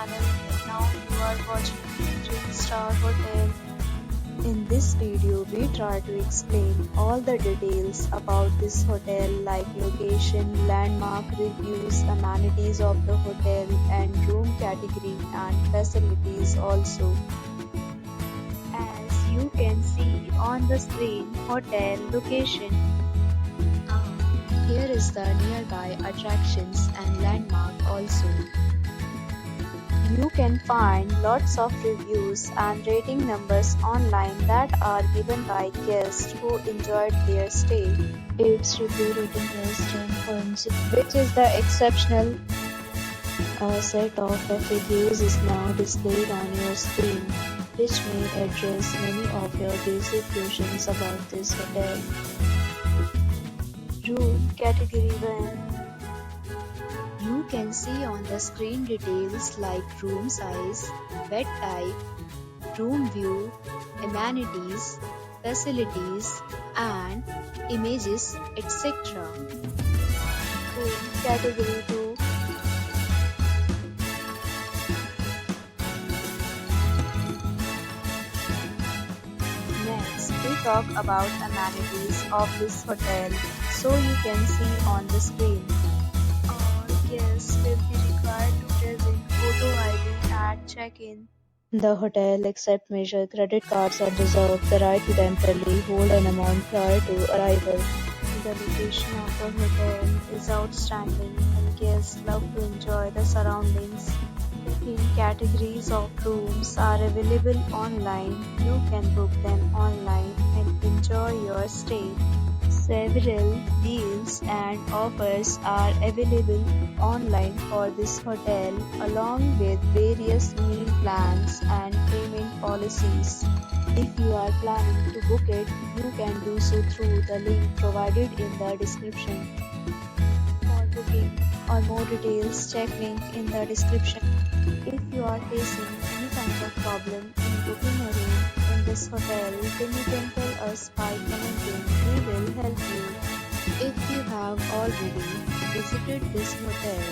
channel, and now you are watching 3-star hotel. In this video, we try to explain all the details about this hotel like location, landmark reviews, amenities of the hotel and room category and facilities also. As you can see on the screen, hotel location. Here is the nearby attractions and landmark also. You can find lots of reviews and rating numbers online that are given by guests who enjoyed their stay. Its review rating is 10.6, which is the exceptional. A set of FAQs is now displayed on your screen, which may address many of your basic questions about this hotel. Room Category 1. You can see on the screen details like room size, bed type, room view, amenities, facilities, and images, etc. Room Category 2. Next, we talk about amenities of this hotel, so you can see on the screen. Guests will be required to present photo ID at check-in. The hotel accepts major credit cards and reserves the right to temporarily hold an amount prior to arrival. The location of the hotel is outstanding and guests love to enjoy the surroundings. Booking categories of rooms are available online. You can book them online and enjoy your stay. Several deals and offers are available online for this hotel, along with various meal plans and payment policies. If you are planning to book it, you can do so through the link provided in the description. For booking or more details, check link in the description. If you are facing any kind of problem in booking a room in this hotel, then you can tell us by commenting. We will help you. If you have already visited this hotel,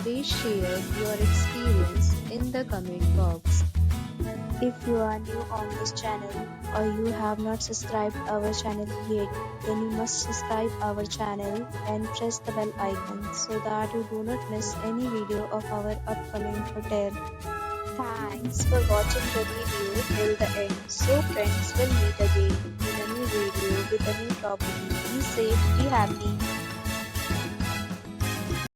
please share your experience in the comment box. If you are new on this channel or you have not subscribed our channel yet, then you must subscribe our channel and press the bell icon so that you do not miss any video of our upcoming hotel. Thanks for watching the video till the end. So friends, will meet again in a new video with a new topic. Be safe, be happy.